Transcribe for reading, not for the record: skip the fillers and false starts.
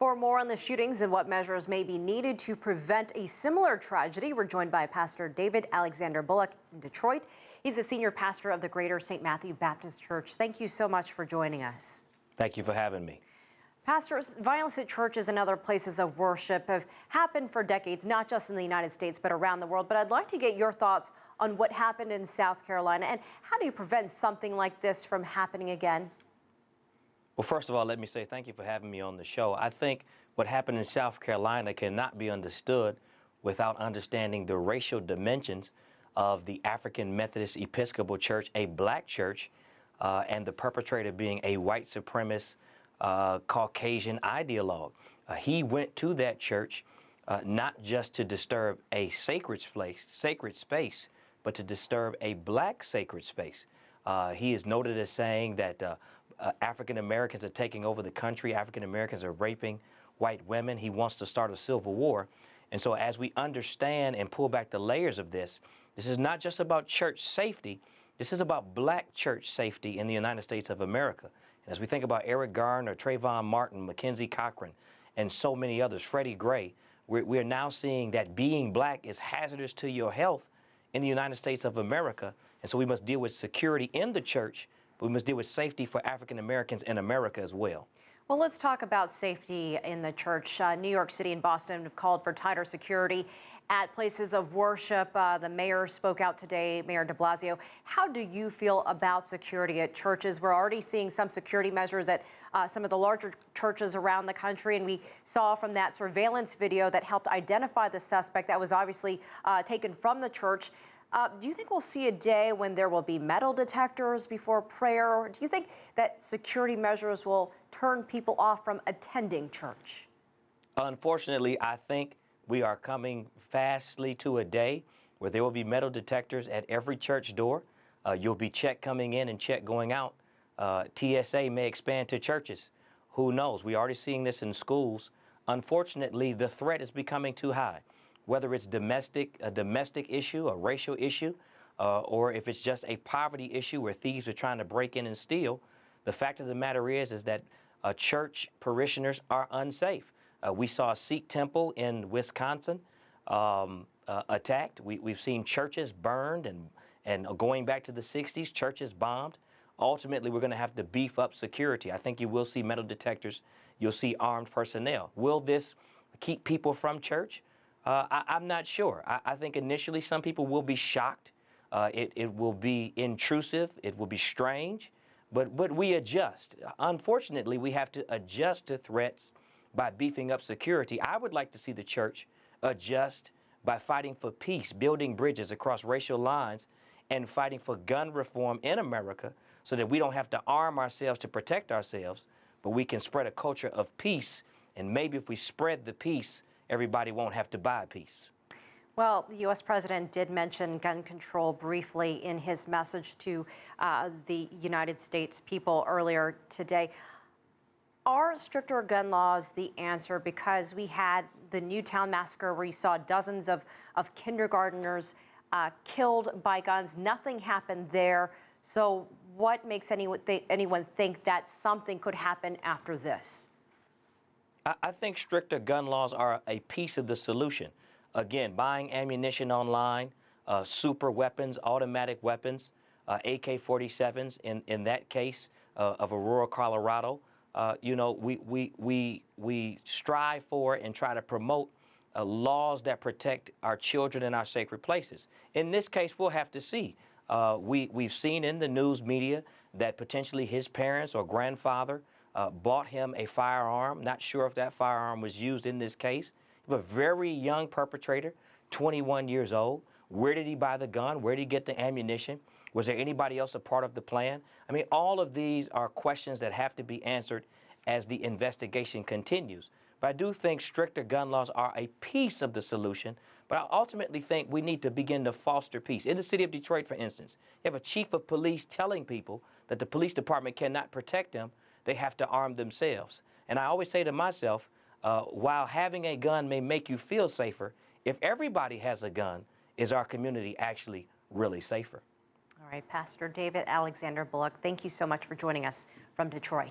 For more on the shootings and what measures may be needed to prevent a similar tragedy, we're joined by Pastor David Alexander Bullock in Detroit. He's a senior pastor of the Greater St. Matthew Baptist Church. Thank you so much for joining us. Thank you for having me. Pastors, violence at churches and other places of worship have happened for decades, not just in the United States, but around the world. But I'd like to get your thoughts on what happened in South Carolina and how do you prevent something like this from happening again? Well, first of all, let me say thank you for having me on the show. I think what happened in South Carolina cannot be understood without understanding the racial dimensions of the African Methodist Episcopal Church, a black church, and the perpetrator being a white supremacist Caucasian ideologue. He went to that church not just to disturb a sacred space, but to disturb a black sacred space. He is noted as saying that African Americans are taking over the country. African Americans are raping white women. He wants to start a civil war. And so as we understand and pull back the layers of this is not just about church safety. This is about black church safety in the United States of America. And as we think about Eric Garner, Trayvon Martin, Mackenzie Cochran, and so many others, Freddie Gray, we're now seeing that being black is hazardous to your health in the United States of America. And so we must deal with security in the church, but we must deal with safety for African Americans in America as well. Well, let's talk about safety in the church. New York City and Boston have called for tighter security at places of worship. The mayor spoke out today, Mayor de Blasio. How do you feel about security at churches? We're already seeing some security measures at some of the larger churches around the country, and we saw from that surveillance video that helped identify the suspect that was obviously taken from the church. Do you think we'll see a day when there will be metal detectors before prayer? Or do you think that security measures will turn people off from attending church? Unfortunately, I think we are coming fastly to a day where there will be metal detectors at every church door. You'll be check coming in and check going out. TSA may expand to churches. Who knows? We're already seeing this in schools. Unfortunately, the threat is becoming too high. Whether it's a domestic issue, a racial issue, or if it's just a poverty issue where thieves are trying to break in and steal, the fact of the matter is that church parishioners are unsafe. We saw a Sikh temple in Wisconsin attacked. We've seen churches burned and going back to the 60s, churches bombed. Ultimately, we're going to have to beef up security. I think you will see metal detectors. You'll see armed personnel. Will this keep people from church? I'm not sure. I think initially some people will be shocked. It will be intrusive. It will be strange. But we adjust. Unfortunately, we have to adjust to threats by beefing up security. I would like to see the church adjust by fighting for peace, building bridges across racial lines, and fighting for gun reform in America so that we don't have to arm ourselves to protect ourselves, but we can spread a culture of peace. And maybe if we spread the peace, everybody won't have to buy peace. Well, the U.S. president did mention gun control briefly in his message to the United States people earlier today. Are stricter gun laws the answer? Because we had the Newtown massacre where you saw dozens of kindergartners killed by guns. Nothing happened there. So what makes anyone think that something could happen after this? I think stricter gun laws are a piece of the solution. Again, buying ammunition online, super weapons, automatic weapons, AK-47s in that case of Aurora, Colorado. We strive for and try to promote laws that protect our children and our sacred places. In this case, we'll have to see. We've seen in the news media that potentially his parents or grandfather bought him a firearm. Not sure if that firearm was used in this case. A very young perpetrator, 21 years old. Where did he buy the gun? Where did he get the ammunition? Was there anybody else a part of the plan? I mean, all of these are questions that have to be answered as the investigation continues. But I do think stricter gun laws are a piece of the solution. But I ultimately think we need to begin to foster peace. In the city of Detroit, for instance, you have a chief of police telling people that the police department cannot protect them. They have to arm themselves. And I always say to myself, while having a gun may make you feel safer, if everybody has a gun, is our community actually really safer? All right, Pastor David Alexander Bullock, thank you so much for joining us from Detroit.